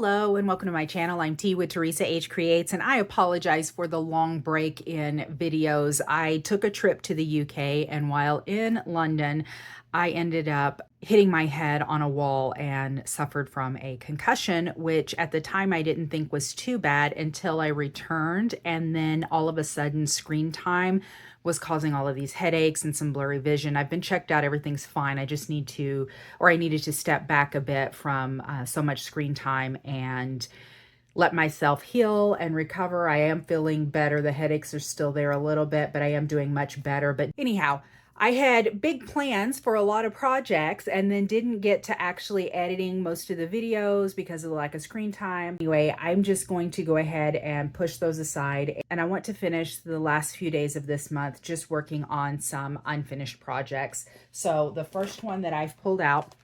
Hello and welcome to my channel. I'm T with Teresa H Creates, and I apologize for the long break in videos. I took a trip to the UK, and while in London, I ended up hitting my head on a wall and suffered from a concussion, which at the time I didn't think was too bad until I returned, and then all of a sudden screen time was causing all of these headaches and some blurry vision. I've been checked out, everything's fine. I just need to, or I needed to step back a bit from so much screen time and let myself heal and recover. I am feeling better. The headaches are still there a little bit, but I am doing much better. But anyhow, I had big plans for a lot of projects and then didn't get to actually editing most of the videos because of the lack of screen time. Anyway, I'm just going to go ahead and push those aside. And I want to finish the last few days of this month just working on some unfinished projects. So the first one that I've pulled out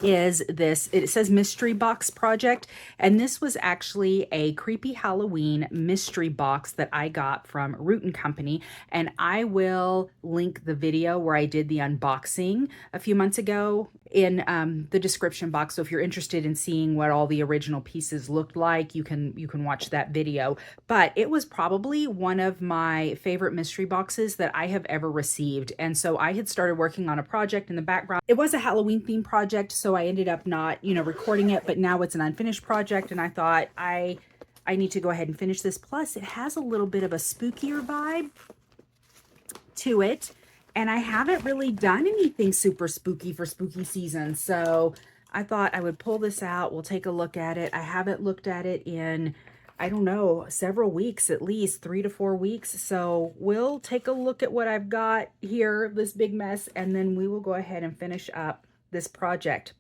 is this. It says mystery box project, and this was actually a creepy Halloween mystery box that I got from Root & Company, and I will link the video where I did the unboxing a few months ago in the description box. So if you're interested in seeing what all the original pieces looked like, you can watch that video. But it was probably one of my favorite mystery boxes that I have ever received, and so I had started working on a project in the background. It was a Halloween themed project, so I ended up not, recording it, but now it's an unfinished project, and I thought I need to go ahead and finish this. Plus, it has a little bit of a spookier vibe to it, and I haven't really done anything super spooky for spooky season, so I thought I would pull this out. We'll take a look at it. I haven't looked at it in, I don't know, several weeks, at least 3 to 4 weeks. So we'll take a look at what I've got here, this big mess, and then we will go ahead and finish up this project.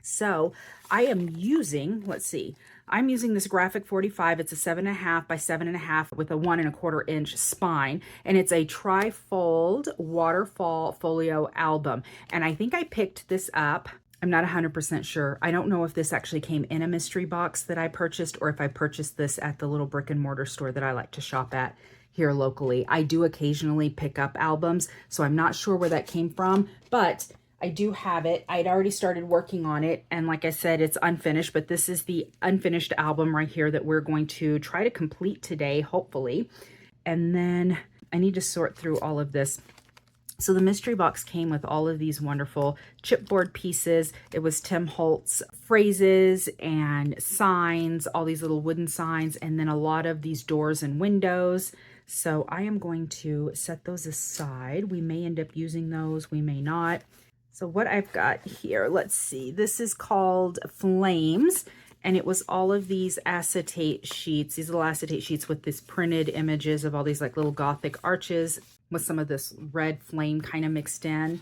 So I am using, let's see, I'm using this Graphic 45. It's a 7.5 by 7.5 with a 1 1/4 inch spine, and it's a Trifold Waterfall Folio album. And I think I picked this up. I'm not 100% sure. I don't know if this actually came in a mystery box that I purchased or if I purchased this at the little brick and mortar store that I like to shop at here locally. I do occasionally pick up albums, so I'm not sure where that came from, but I do have it. I'd already started working on it, and like I said, it's unfinished, but this is the unfinished album right here that we're going to try to complete today, hopefully. And then I need to sort through all of this. So the mystery box came with all of these wonderful chipboard pieces. It was Tim Holtz phrases and signs, all these little wooden signs, and then a lot of these doors and windows. So I am going to set those aside. We may end up using those, we may not. So what I've got here, let's see, this is called Flames, and it was all of these acetate sheets, these little acetate sheets with this printed images of all these like little Gothic arches with some of this red flame kind of mixed in.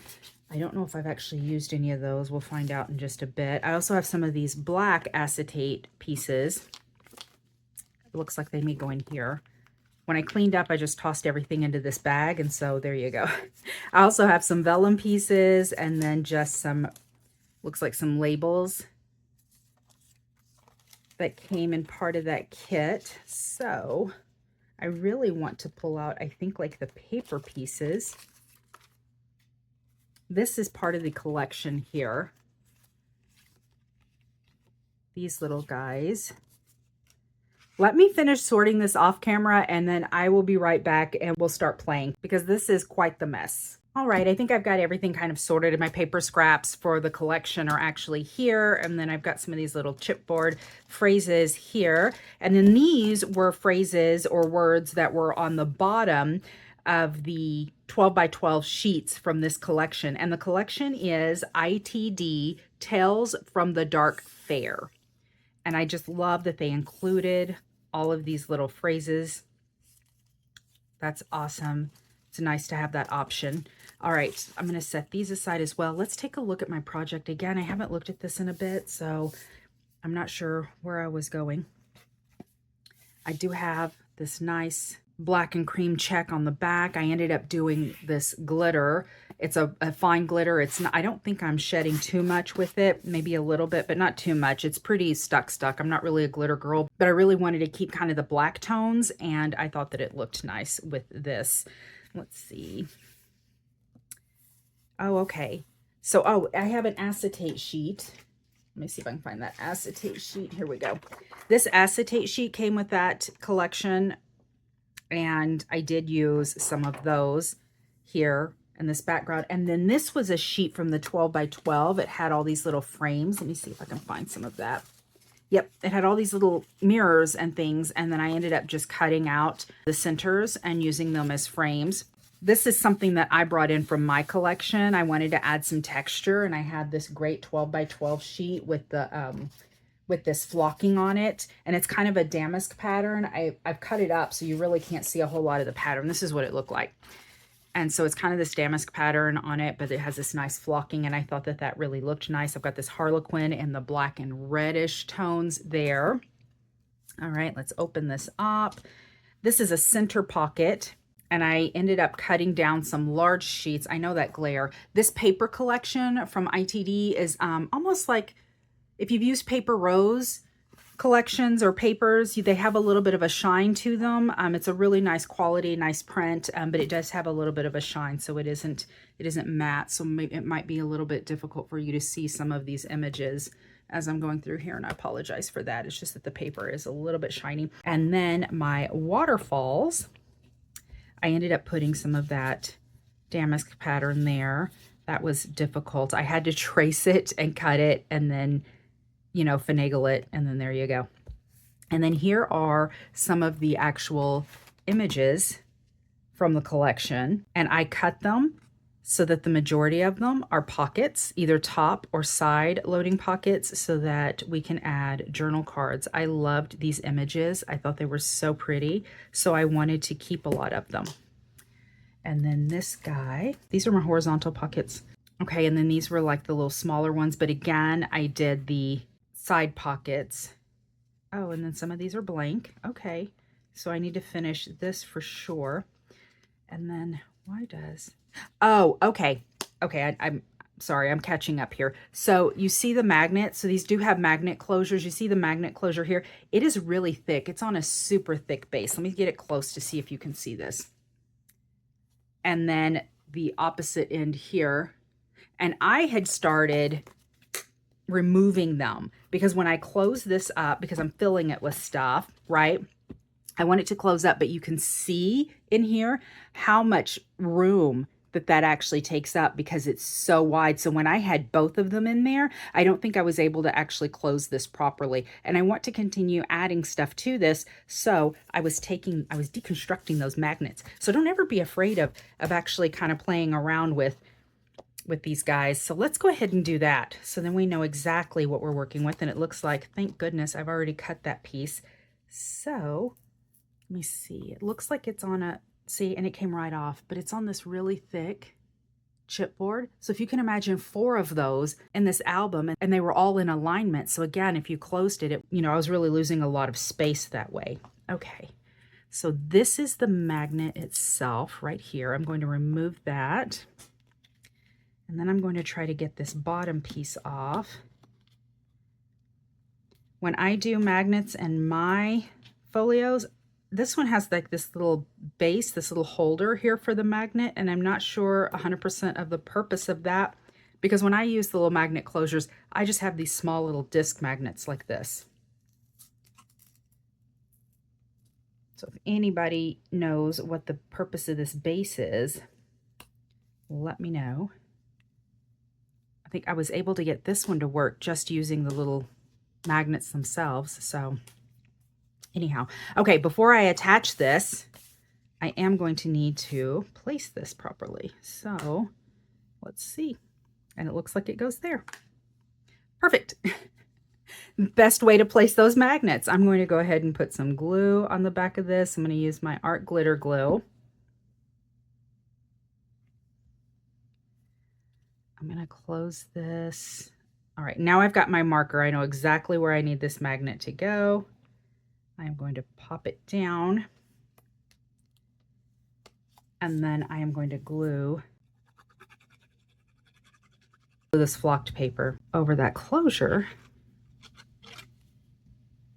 I don't know if I've actually used any of those. We'll find out in just a bit. I also have some of these black acetate pieces. It looks like they may go in here. When I cleaned up, I just tossed everything into this bag, and so there you go. I also have some vellum pieces and then just some, looks like some labels that came in part of that kit. So I really want to pull out, I think, like the paper pieces. This is part of the collection here. These little guys. Let me finish sorting this off camera, and then I will be right back and we'll start playing because this is quite the mess. All right, I think I've got everything kind of sorted, and my paper scraps for the collection are actually here. And then I've got some of these little chipboard phrases here. And then these were phrases or words that were on the bottom of the 12 by 12 sheets from this collection. And the collection is ITD Tales from the Dark Fair. And I just love that they included all of these little phrases. That's awesome. It's nice to have that option. All right, I'm going to set these aside as well. Let's take a look at my project again. I haven't looked at this in a bit, so I'm not sure where I was going. I do have this nice black and cream check on the back. I ended up doing this glitter. It's a fine glitter. It's not, I don't think I'm shedding too much with it, maybe a little bit, but not too much. It's pretty stuck. I'm not really a glitter girl, but I really wanted to keep kind of the black tones, and I thought that it looked nice with this. Let's see. Oh, okay. So, I have an acetate sheet. Let me see if I can find that acetate sheet. Here we go. This acetate sheet came with that collection, and I did use some of those here in this background. And then this was a sheet from the 12 by 12. It had all these little frames. Let me see if I can find some of that. Yep, it had all these little mirrors and things, and then I ended up just cutting out the centers and using them as frames. This is something that I brought in from my collection. I wanted to add some texture, and I had this great 12 by 12 sheet with the with this flocking on it, and it's kind of a damask pattern. I've cut it up so you really can't see a whole lot of the pattern. This is what it looked like. And so it's kind of this damask pattern on it, but it has this nice flocking, and I thought that that really looked nice. I've got this Harlequin and the black and reddish tones there. All right, let's open this up. This is a center pocket, and I ended up cutting down some large sheets. I know that glare. This paper collection from ITD is almost like if you've used Paper Rose collections or papers, they have a little bit of a shine to them. It's a really nice quality, nice print, but it does have a little bit of a shine, so it isn't matte, so it might be a little bit difficult for you to see some of these images as I'm going through here, and I apologize for that. It's just that the paper is a little bit shiny. And then my waterfalls, I ended up putting some of that damask pattern there. That was difficult. I had to trace it and cut it and then, you know, finagle it, and then there you go. And then here are some of the actual images from the collection, and I cut them so that the majority of them are pockets, either top or side loading pockets, so that we can add journal cards. I loved these images. I thought they were so pretty, so I wanted to keep a lot of them. And then this guy, these are my horizontal pockets. Okay, and then these were like the little smaller ones, but again, I did the side pockets. Oh, and then some of these are blank. Okay, so I need to finish this for sure. And then oh, okay. I'm sorry, I'm catching up here. So you see the magnet. So these do have magnet closures. You see the magnet closure here. It is really thick. It's on a super thick base. Let me get it close to see if you can see this. And then the opposite end here. And I had started removing them because when I close this up, because I'm filling it with stuff, right? I want it to close up, but you can see in here how much room that actually takes up because it's so wide. So when I had both of them in there, I don't think I was able to actually close this properly. And I want to continue adding stuff to this. So I was deconstructing those magnets. So don't ever be afraid of actually kind of playing around with these guys. So let's go ahead and do that. So then we know exactly what we're working with. And it looks like, thank goodness, I've already cut that piece. So let me see. It looks like it's on a, see, and it came right off, but it's on this really thick chipboard. So if you can imagine 4 of those in this album, and they were all in alignment. So again, if you closed it, you know, I was really losing a lot of space that way. Okay. So this is the magnet itself right here. I'm going to remove that. And then I'm going to try to get this bottom piece off. When I do magnets and my folios, this one has like this little base, this little holder here for the magnet, and I'm not sure 100% of the purpose of that, because when I use the little magnet closures, I just have these small little disc magnets like this. So if anybody knows what the purpose of this base is, let me know. I think I was able to get this one to work just using the little magnets themselves. So anyhow, okay, before I attach this, I am going to need to place this properly. So let's see. And it looks like it goes there. Perfect. Best way to place those magnets. I'm going to go ahead and put some glue on the back of this. I'm going to use my art glitter glue. I'm going to close this. All right, now I've got my marker. I know exactly where I need this magnet to go. I'm going to pop it down. And then I am going to glue this flocked paper over that closure.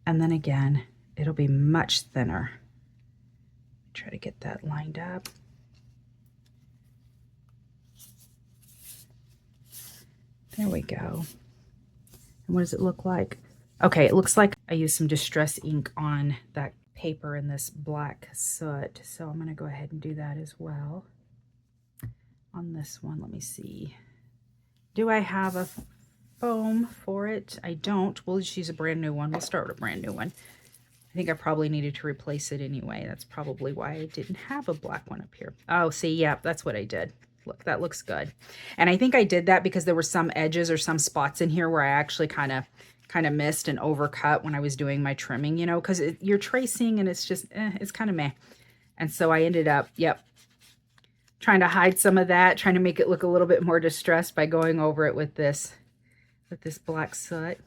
And then again, it'll be much thinner. Try to get that lined up. There we go. And what does it look like? Okay, it looks like I used some distress ink on that paper in this black soot. So I'm gonna go ahead and do that as well. On this one, let me see. Do I have a foam for it? I don't. We'll just use a brand new one. We'll start with a brand new one. I think I probably needed to replace it anyway. That's probably why I didn't have a black one up here. Oh, see, yeah, that's what I did. Look, that looks good. And I think I did that because there were some edges or some spots in here where I actually kind of missed and overcut when I was doing my trimming, you know, because you're tracing and it's just, it's kind of meh. And so I ended up, yep, trying to hide some of that, trying to make it look a little bit more distressed by going over it with this black soot.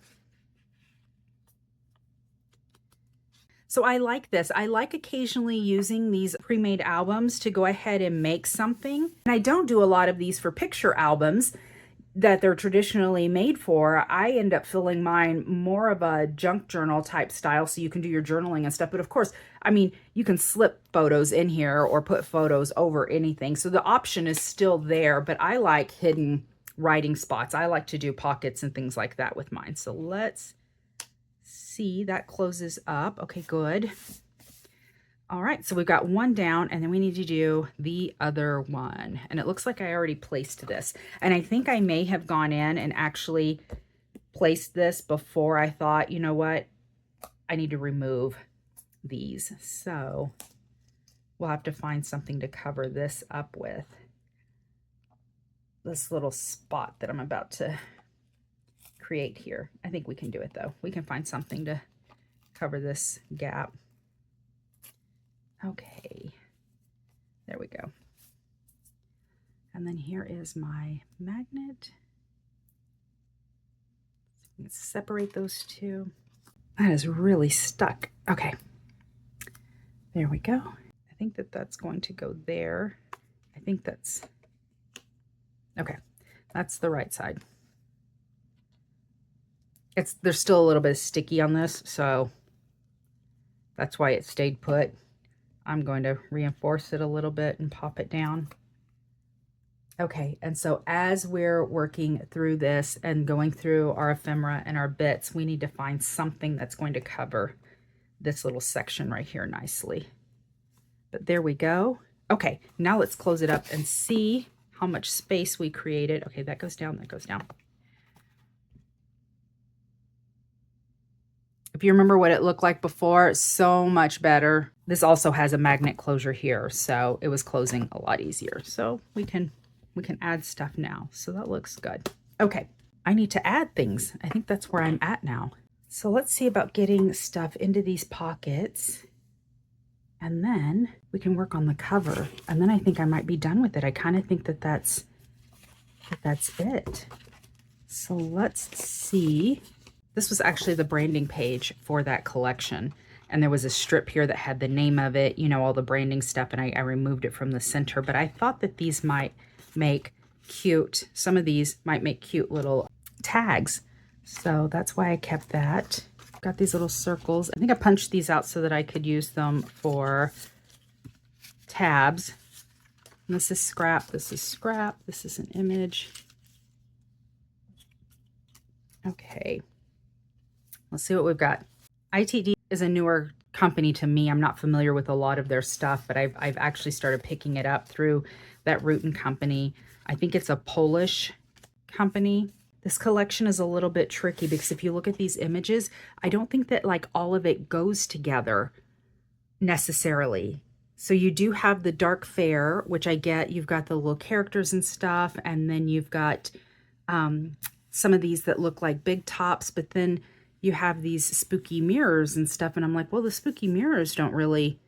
So I like this. I like occasionally using these pre-made albums to go ahead and make something. And I don't do a lot of these for picture albums that they're traditionally made for. I end up filling mine more of a junk journal type style, so you can do your journaling and stuff. But of course, I mean, you can slip photos in here or put photos over anything. So the option is still there, but I like hidden writing spots. I like to do pockets and things like that with mine. So let's see, that closes up. Okay, good. All right, so we've got one down, and then we need to do the other one. And it looks like I already placed this. And I think I may have gone in and actually placed this before I thought, you know what, I need to remove these. So we'll have to find something to cover this up with. This little spot that I'm about to create here. I think we can do it though. We can find something to cover this gap. Okay, there we go. And then here is my magnet. Let's separate those two. That is really stuck. Okay, there we go. I think that that's going to go there. I think that's, okay, that's the right side. There's still a little bit sticky on this, so that's why it stayed put. I'm going to reinforce it a little bit and pop it down. Okay, and so as we're working through this and going through our ephemera and our bits, we need to find something that's going to cover this little section right here nicely. But there we go. Okay, now let's close it up and see how much space we created. Okay, that goes down, that goes down. If you remember what it looked like before, so much better. This also has a magnet closure here, so it was closing a lot easier. So we can add stuff now. So that looks good. Okay, I need to add things. I think that's where I'm at now. So let's see about getting stuff into these pockets. And then we can work on the cover. And then I think I might be done with it. I kind of think that that's it. So let's see. This was actually the branding page for that collection. And there was a strip here that had the name of it, you know, all the branding stuff, and I removed it from the center. But I thought that these might make cute, some of these might make cute little tags. So that's why I kept that. Got these little circles. I think I punched these out so that I could use them for tabs. And this is scrap, this is scrap, this is an image. Okay. Let's see what we've got. ITD is a newer company to me. I'm not familiar with a lot of their stuff, but I've actually started picking it up through that Rutan company. I think it's a Polish company. This collection is a little bit tricky because if you look at these images, I don't think that like all of it goes together necessarily. So you do have the dark fair, which I get. You've got the little characters and stuff, and then you've got some of these that look like big tops, but then you have these spooky mirrors and stuff. And I'm like, well, the spooky mirrors don't really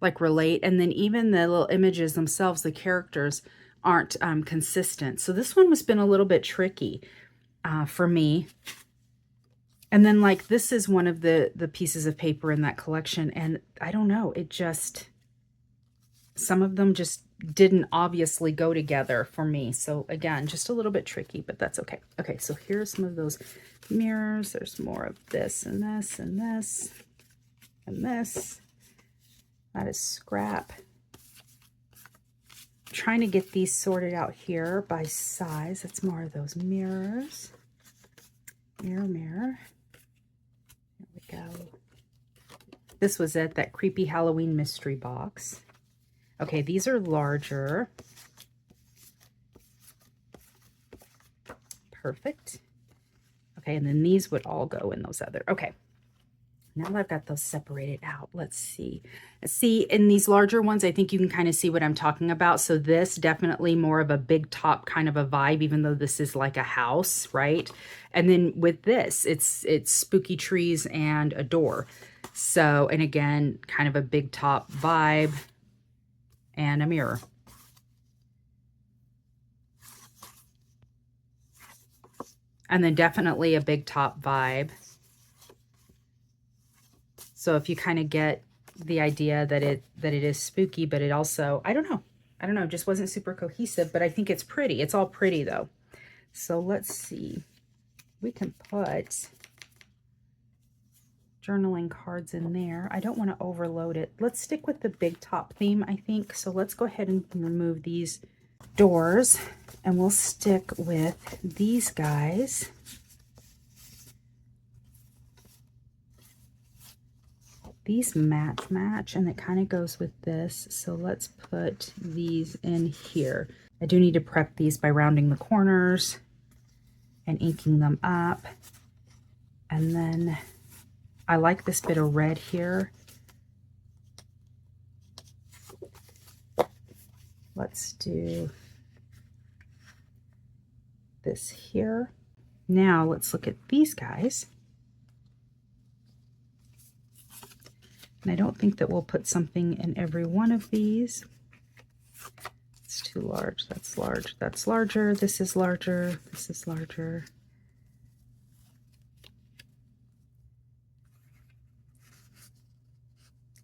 like relate. And then even the little images themselves, the characters aren't consistent. So this one has been a little bit tricky for me. And then like, this is one of the pieces of paper in that collection. And I don't know, it just, some of them just didn't obviously go together for me. So again, just a little bit tricky, but that's okay. Okay, so here's some of those mirrors. There's more of this and this and this and this. That is scrap. I'm trying to get these sorted out here by size. That's more of those mirrors. Mirror, mirror. There we go. This was it, that creepy Halloween mystery box. Okay, these are larger. Perfect. Okay, and then these would all go in those other. Okay. Now that I've got those separated out, let's see. See, in these larger ones, I think you can kind of see what I'm talking about. So this definitely more of a big top kind of a vibe, even though this is like a house, right? And then with this, it's spooky trees and a door. So, and again, kind of a big top vibe and a mirror. And then definitely a big top vibe. So if you kind of get the idea that it is spooky, but it also, I don't know, just wasn't super cohesive, but I think it's pretty. It's all pretty though. So let's see. We can put journaling cards in there. I don't want to overload it. Let's stick with the big top theme, I think. So let's go ahead and remove these doors and we'll stick with these guys. These match, and it kind of goes with this. So let's put these in here. I do need to prep these by rounding the corners and inking them up. And then I like this bit of red here. Let's do this here. Now let's look at these guys. And I don't think that we'll put something in every one of these. It's too large. That's large. That's larger. This is larger. This is larger.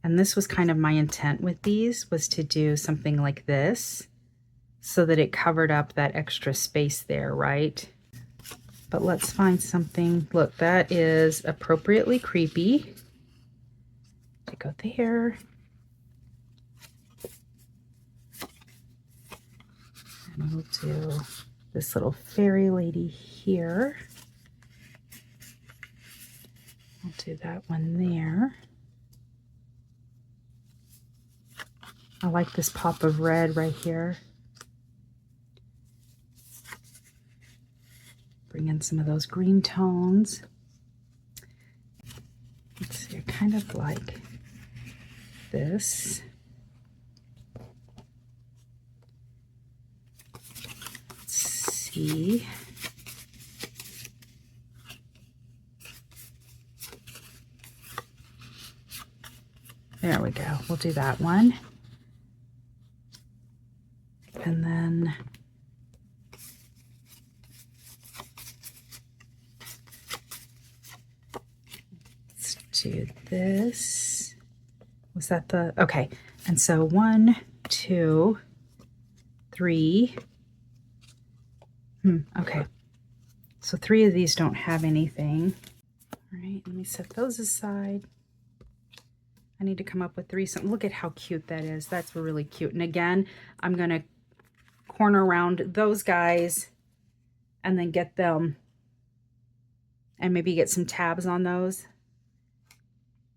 And this was kind of my intent with these, was to do something like this so that it covered up that extra space there, right? But let's find something. Look, that is appropriately creepy. To go there. And we'll do this little fairy lady here. I'll do that one there. I like this pop of red right here. Bring in some of those green tones. Let's see, I kind of like this. Let's see. There we go. We'll do that one. And then let's do this. Was that the, okay. And so 1, 2, 3. Okay. So 3 of these don't have anything. All right, let me set those aside. I need to come up with 3. So look at how cute that is. That's really cute. And again, I'm going to corner around those guys and then get them and maybe get some tabs on those.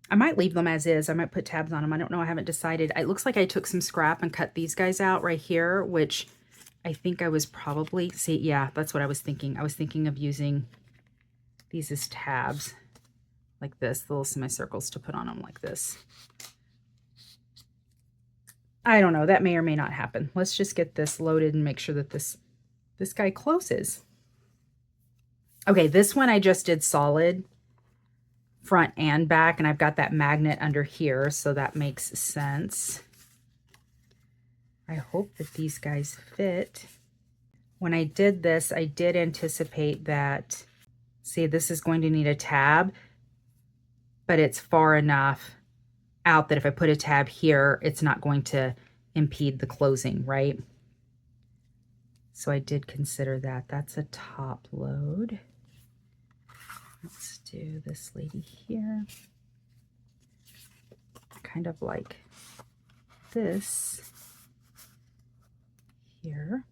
I might leave them as is. I might put tabs on them. I don't know. I haven't decided. It looks like I took some scrap and cut these guys out right here, which I think I was probably, see, yeah, that's what I was thinking. I was thinking of using these as tabs like this, the little semicircles to put on them like this. I don't know. That may or may not happen. Let's just get this loaded and make sure that this guy closes. Okay, this one I just did solid front and back, and I've got that magnet under here, so that makes sense. I hope that these guys fit. When I did this, I did anticipate that, see, this is going to need a tab, but it's far enough out that if I put a tab here, it's not going to impede the closing, right? So I did consider that. That's a top load. Let's do this lady here. Kind of like this here.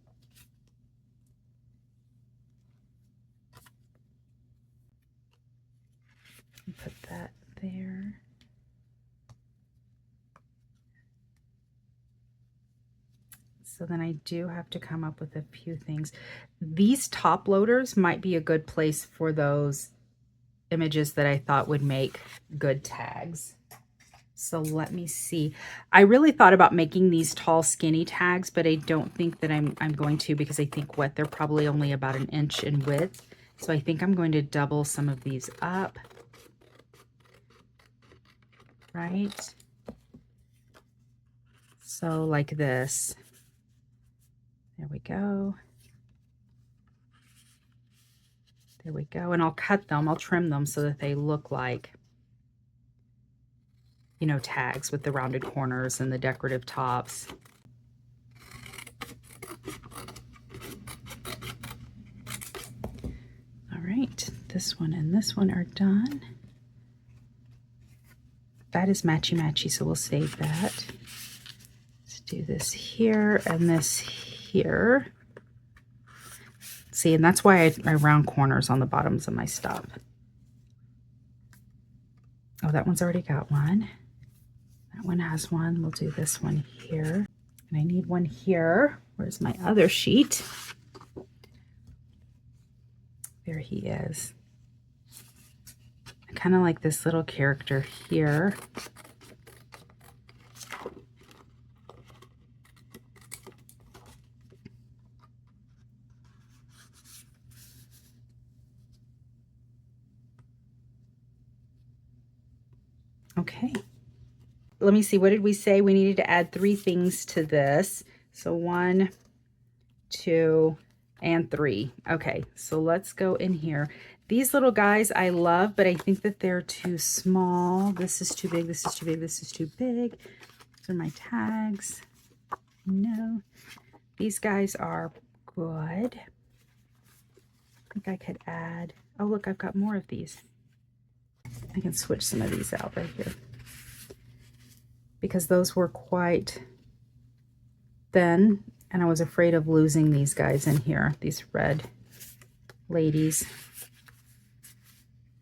Put that there. So then I do have to come up with a few things. These top loaders might be a good place for those images that I thought would make good tags. So let me see. I really thought about making these tall skinny tags, but I don't think that I'm going to, because I think they're probably only about 1 inch in width. So I think I'm going to double some of these up. Right? So like this. There we go. There we go. And I'll cut them, I'll trim them so that they look like, you know, tags with the rounded corners and the decorative tops. All right, this one and this one are done. That is matchy-matchy, so we'll save that. Let's do this here and this here. See, and that's why I round corners on the bottoms of my stuff. Oh, that one's already got one. That one has one. We'll do this one here. And I need one here. Where's my other sheet? There he is. I kind of like this little character here. Okay. Let me see, what did we say? We needed to add 3 things to this. So 1, 2, and 3. Okay, so let's go in here. These little guys I love, but I think that they're too small. This is too big, this is too big, this is too big. These are my tags. No. These guys are good. I think I could add, oh look, I've got more of these. I can switch some of these out right here, because those were quite thin and I was afraid of losing these guys in here, these red ladies.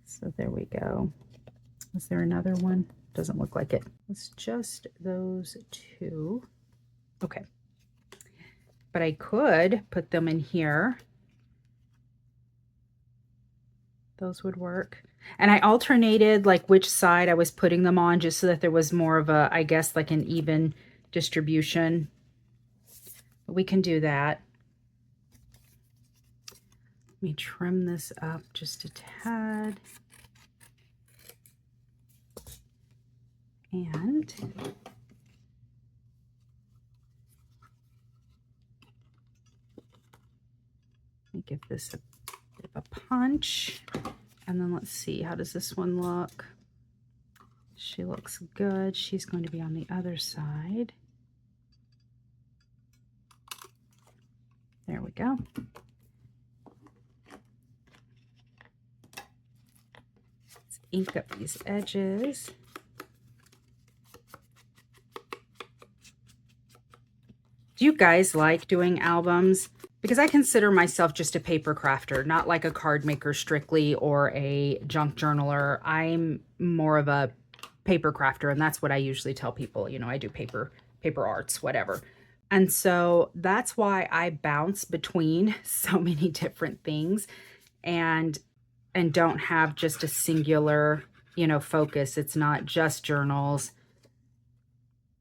So there we go. Is there another one? Doesn't look like it. It's just those 2. Okay. But I could put them in here. Those would work. And I alternated like which side I was putting them on, just so that there was more of a, I guess, like an even distribution. But we can do that. Let me trim this up just a tad. And let me give this a bit of a punch. And then let's see, how does this one look? She looks good. She's going to be on the other side. There we go. Let's ink up these edges. Do you guys like doing albums? Because I consider myself just a paper crafter, not like a card maker strictly or a junk journaler. I'm more of a paper crafter, and that's what I usually tell people. You know, I do paper arts, whatever. And so that's why I bounce between so many different things and don't have just a singular, you know, focus. It's not just journals,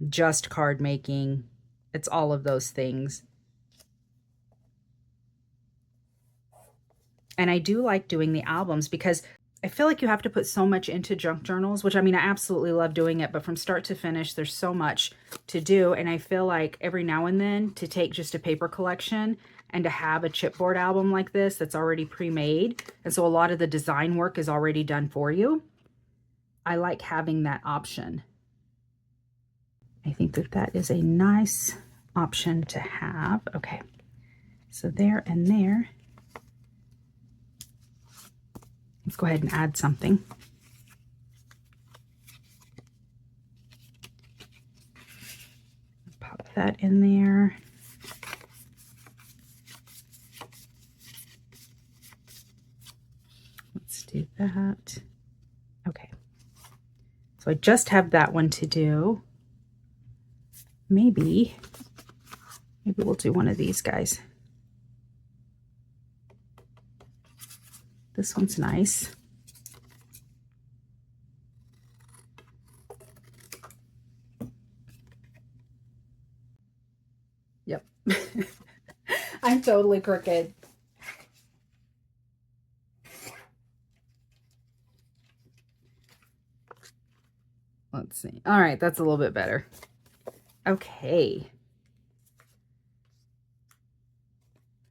just card making. It's all of those things. And I do like doing the albums because I feel like you have to put so much into junk journals, which I mean, I absolutely love doing it, but from start to finish, there's so much to do. And I feel like every now and then to take just a paper collection and to have a chipboard album like this that's already pre-made. And so a lot of the design work is already done for you. I like having that option. I think that that is a nice option to have. Okay, so there and there. Let's go ahead and add something. Pop that in there. Let's do that. Okay. So I just have that one to do. Maybe we'll do one of these guys. This one's nice. Yep. I'm totally crooked. Let's see. All right, that's a little bit better. Okay.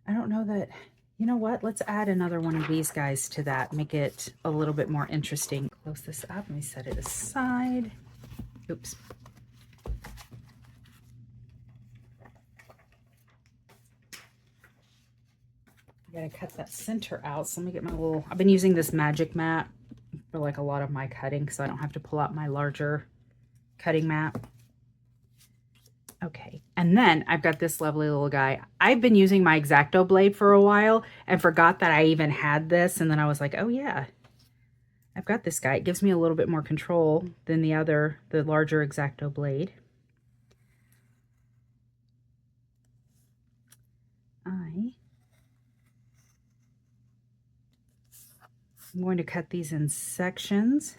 I don't know that, you know what? Let's add another one of these guys to that. Make it a little bit more interesting. Close this up. Let me set it aside. Oops. I gotta cut that center out. So let me get my little, I've been using this magic mat for like a lot of my cutting so I don't have to pull out my larger cutting mat. Okay, and then I've got this lovely little guy. I've been using my X-Acto blade for a while and forgot that I even had this, and then I was like, oh yeah, I've got this guy. It gives me a little bit more control than the larger X-Acto blade. I'm going to cut these in sections.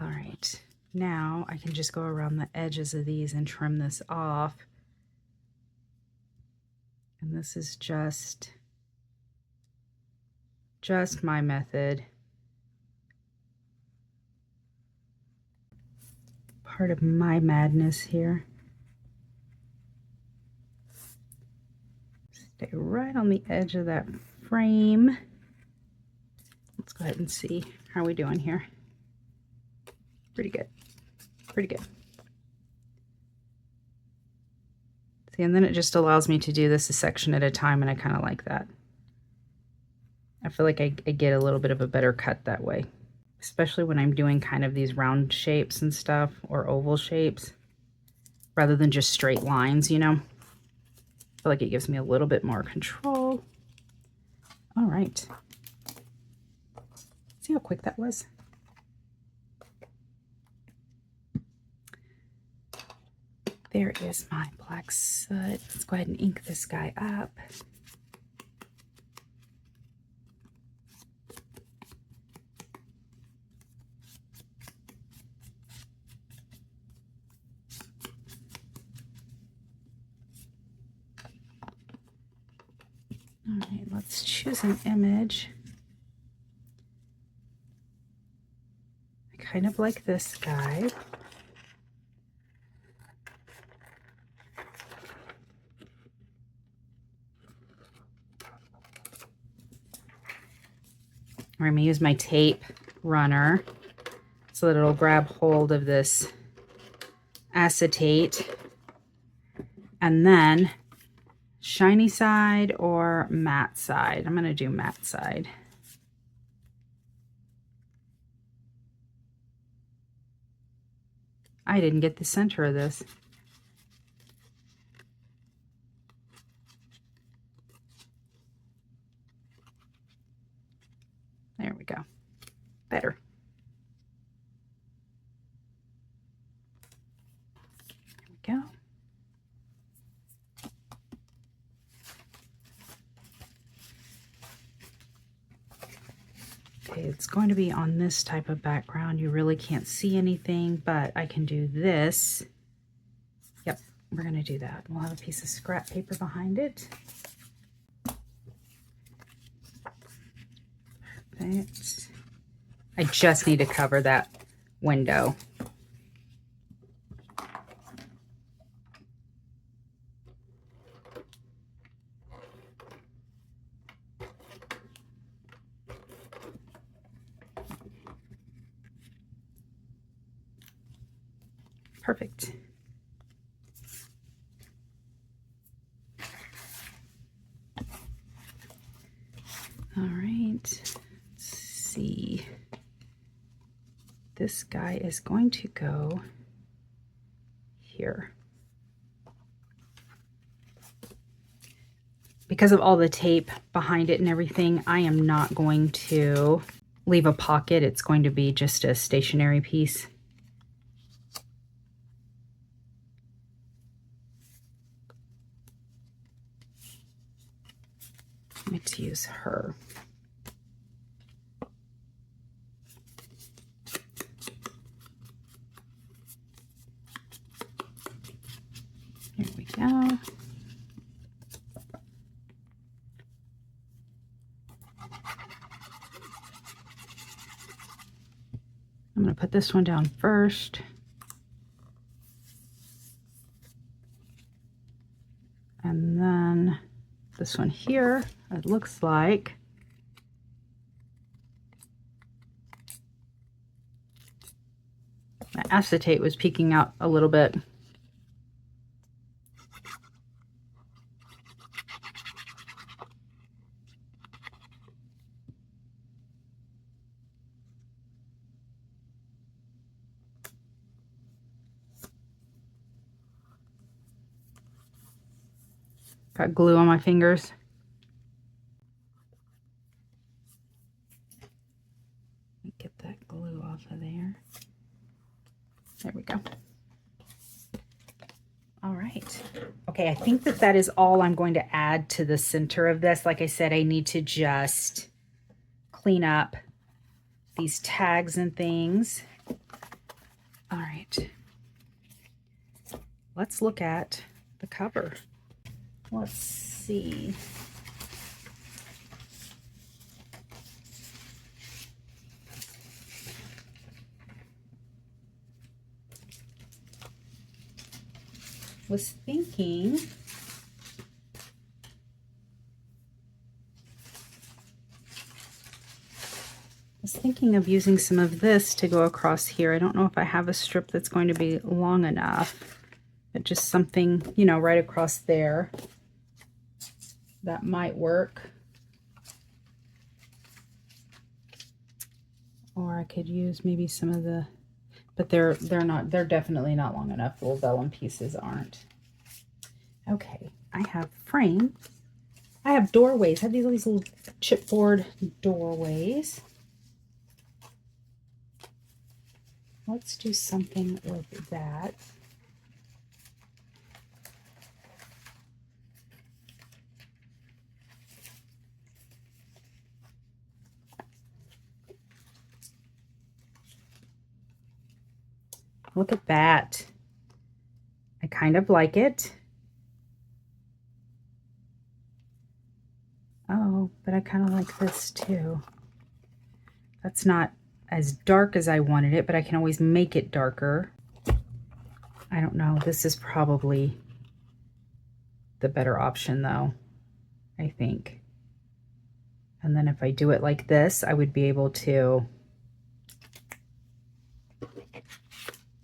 All right, now I can just go around the edges of these and trim this off. And this is just my method. Part of my madness here. Stay right on the edge of that frame. Let's go ahead and see how we doing here. Pretty good. Pretty good. See, and then it just allows me to do this a section at a time, and I kind of like that. I feel like I get a little bit of a better cut that way, especially when I'm doing kind of these round shapes and stuff, or oval shapes, rather than just straight lines, you know? I feel like it gives me a little bit more control. All right. See how quick that was? There is my black soot. Let's go ahead and ink this guy up. All right, let's choose an image. I kind of like this guy. I'm going to use my tape runner so that it'll grab hold of this acetate, and then shiny side or matte side. I'm going to do matte side. I didn't get the center of this. There we go. Better. There we go. Okay, it's going to be on this type of background. You really can't see anything, but I can do this. Yep, we're going to do that. We'll have a piece of scrap paper behind it. Perfect. I just need to cover that window. Perfect. All right, let's see. This guy is going to go here. because of all the tape behind it and everything, I am not going to leave a pocket. It's going to be just a stationary piece. Let's use her. Here we go. I'm going to put this one down first. And then this one here, it looks like my acetate was peeking out a little bit. Got glue on my fingers. Let me get that glue off of there. There we go. All right. Okay, I think that that is all I'm going to add to the center of this. Like I said, I need to just clean up these tags and things. All right. Let's look at the cover. Let's see. Was thinking of using some of this to go across here. I don't know if I have a strip that's going to be long enough, but just something, you know, right across there. That might work. Or I could use maybe some of the, but they're definitely not long enough. The little vellum pieces aren't. Okay, I have frames. I have doorways. I have these little chipboard doorways. Let's do something with that. Look at that. I kind of like it. Oh, but I kind of like this too. That's not as dark as I wanted it, but I can always make it darker. I don't know. This is probably the better option though, I think. And then if I do it like this, I would be able to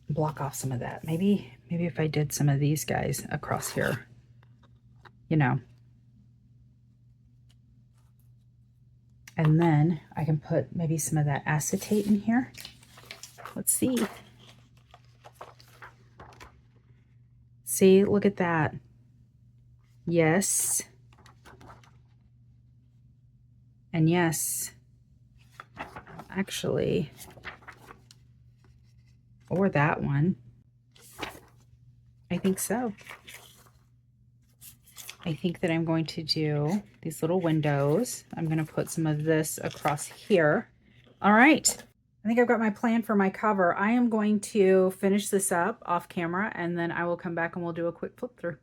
block off some of that. Maybe if I did some of these guys across here, you know. And then I can put maybe some of that acetate in here. Let's see. See, look at that. Yes. And yes. Actually, or that one. I think so. I think that I'm going to do these little windows. I'm going to put some of this across here. All right. I think I've got my plan for my cover. I am going to finish this up off camera, and then I will come back and we'll do a quick flip through.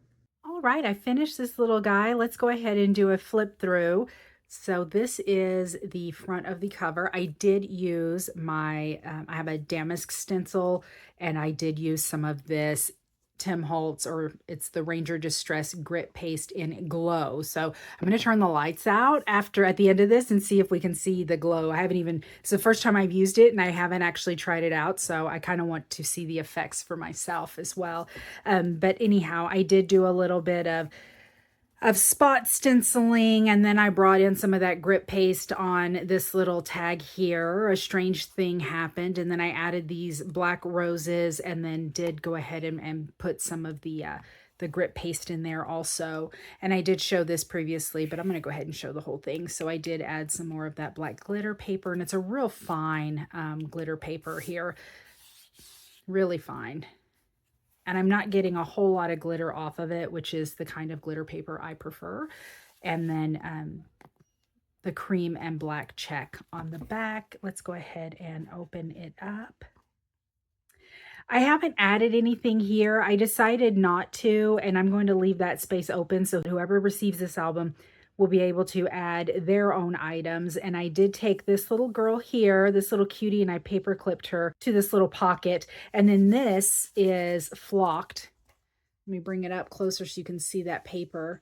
All right, I finished this little guy. Let's go ahead and do a flip through. So this is the front of the cover. I did use my, I have a damask stencil, and I did use some of this Tim Holtz, or it's the Ranger Distress Grit Paste in Glow. So I'm going to turn the lights out at the end of this and see if we can see the glow. I haven't even, it's the first time I've used it and I haven't actually tried it out. So I kind of want to see the effects for myself as well. But anyhow, I did do a little bit of spot stenciling, and then I brought in some of that grit paste on this little tag here. A strange thing happened, and then I added these black roses, and then did go ahead and put some of the the grit paste in there also. And I did show this previously, but I'm going to go ahead and show the whole thing. So I did add some more of that black glitter paper, and it's a real fine glitter paper here. Really fine. And I'm not getting a whole lot of glitter off of it, which is the kind of glitter paper I prefer. And then the cream and black check on the back. Let's go ahead and open it up. I haven't added anything here. I decided not to, and I'm going to leave that space open so whoever receives this album will be able to add their own items. And I did take this little girl here, this little cutie, and I paper clipped her to this little pocket. And then this is flocked. Let me bring it up closer so you can see that paper.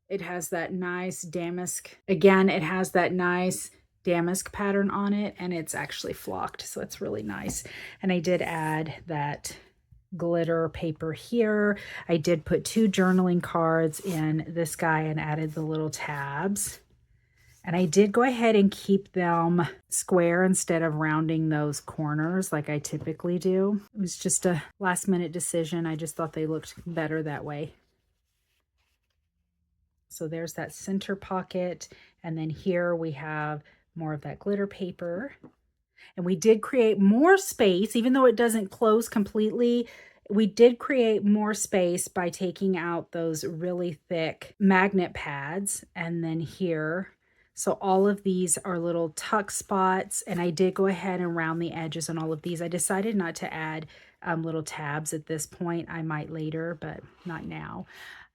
It has that nice damask. Again, it has that nice damask pattern on it, and it's actually flocked, so it's really nice. And I did add that glitter paper here. I did put 2 journaling cards in this guy and added the little tabs. And I did go ahead and keep them square instead of rounding those corners like I typically do. It was just a last minute decision. I just thought they looked better that way. So there's that center pocket. And then here we have more of that glitter paper. And we did create more space, even though it doesn't close completely. We did create more space by taking out those really thick magnet pads. And then here, so all of these are little tuck spots. And I did go ahead and round the edges on all of these. I decided not to add little tabs at this point. I might later, but not now.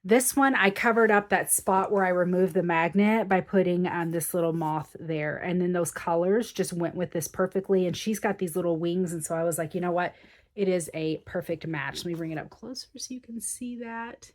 This one, I covered up that spot where I removed the magnet by putting this little moth there. And then those colors just went with this perfectly. And she's got these little wings. And so I was like, you know what? It is a perfect match. Let me bring it up closer so you can see that.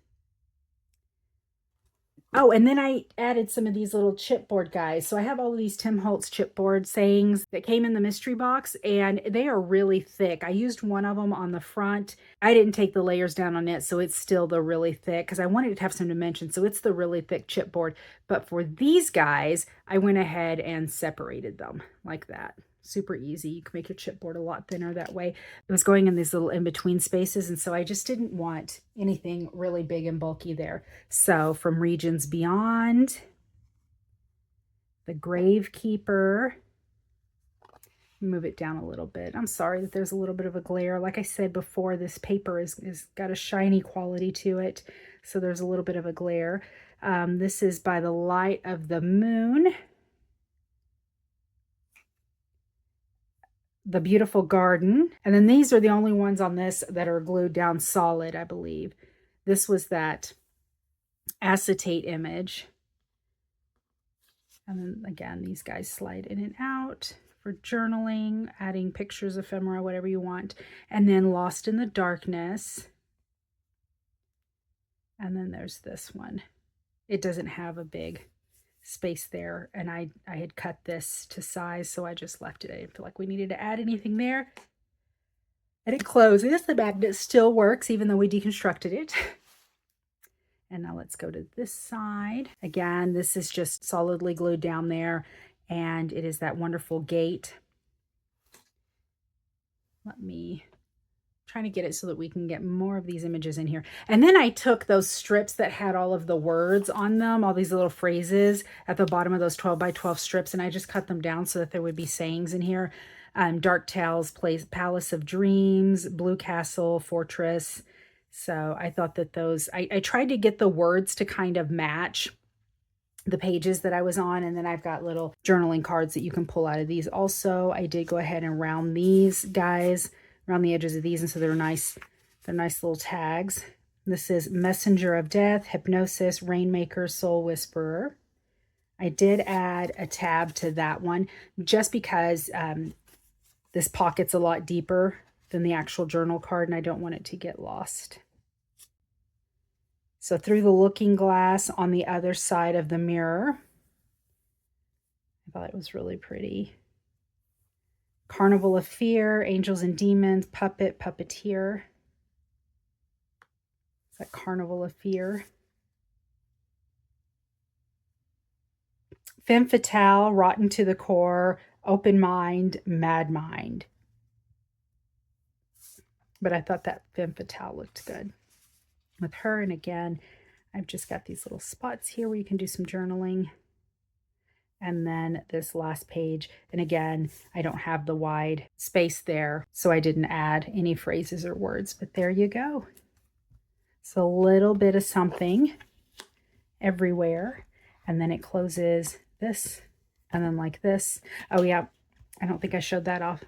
Oh, and then I added some of these little chipboard guys. So I have all of these Tim Holtz chipboard sayings that came in the mystery box, and they are really thick. I used one of them on the front. I didn't take the layers down on it, so it's still the really thick because I wanted it to have some dimension. So it's the really thick chipboard. But for these guys, I went ahead and separated them like that. Super easy. You can make your chipboard a lot thinner that way. It was going in these little in-between spaces, and so I just didn't want anything really big and bulky there. So from Regions Beyond, the Gravekeeper, move it down a little bit. I'm sorry that there's a little bit of a glare. Like I said before, this paper is got a shiny quality to it, so there's a little bit of a glare. This is By the Light of the Moon. The Beautiful Garden. And then these are the only ones on this that are glued down solid, I believe. This was that acetate image. And then again, these guys slide in and out for journaling, adding pictures, ephemera, whatever you want. And then Lost in the Darkness. And then there's this one. It doesn't have a big space there, and I had cut this to size, so I just left it. I didn't feel like we needed to add anything there. And it closes. The magnet still works even though we deconstructed it. And now let's go to this side. Again, this is just solidly glued down there, and it is that wonderful gate. Let me trying to get it so that we can get more of these images in here. And then I took those strips that had all of the words on them, all these little phrases at the bottom of those 12 by 12 strips, and I just cut them down so that there would be sayings in here. Dark Tales, Palace of Dreams, Blue Castle, Fortress. So I thought that those, I tried to get the words to kind of match the pages that I was on, and then I've got little journaling cards that you can pull out of these. Also, I did go ahead and round these guys around the edges of these, and so they're nice little tags. This is Messenger of Death, Hypnosis, Rainmaker, Soul Whisperer. I did add a tab to that one just because this pocket's a lot deeper than the actual journal card, and I don't want it to get lost. So Through the Looking Glass on the other side of the mirror. I thought it was really pretty. Carnival of Fear, Angels and Demons, Puppet, Puppeteer. It's that Carnival of Fear. Femme Fatale, Rotten to the Core, Open Mind, Mad Mind. But I thought that Femme Fatale looked good. with her. And again, I've just got these little spots here where you can do some journaling. And then this last page, and again, I don't have the wide space there, so I didn't add any phrases or words, but there you go. So a little bit of something everywhere, and then it closes this, and then like this. Oh yeah, I don't think I showed that off.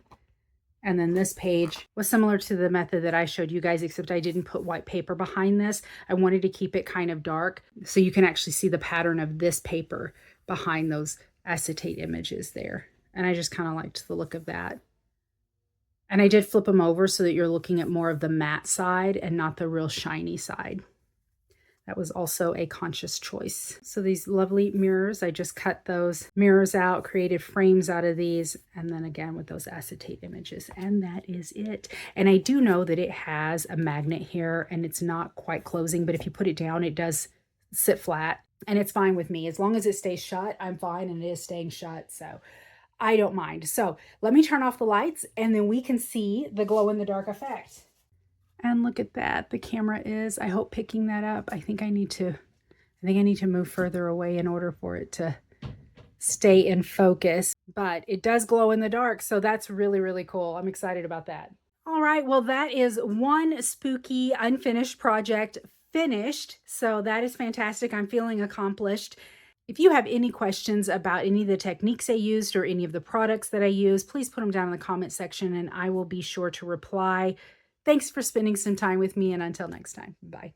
And then this page was similar to the method that I showed you guys, except I didn't put white paper behind this. I wanted to keep it kind of dark so you can actually see the pattern of this paper behind those acetate images there. And I just kind of liked the look of that. And I did flip them over so that you're looking at more of the matte side and not the real shiny side. That was also a conscious choice. So these lovely mirrors, I just cut those mirrors out, created frames out of these, and then again with those acetate images, and that is it. And I do know that it has a magnet here and it's not quite closing, but if you put it down, it does sit flat, and it's fine with me. As long as it stays shut, I'm fine, and it is staying shut, so I don't mind. So let me turn off the lights and then we can see the glow in the dark effect. And look at that. The camera is, I hope, picking that up. I think I need to move further away in order for it to stay in focus. But it does glow in the dark, so that's really, really cool. I'm excited about that. All right, well, that is one spooky unfinished project finished. So that is fantastic. I'm feeling accomplished. If you have any questions about any of the techniques I used or any of the products that I use, please put them down in the comment section and I will be sure to reply. Thanks for spending some time with me, and until next time, bye.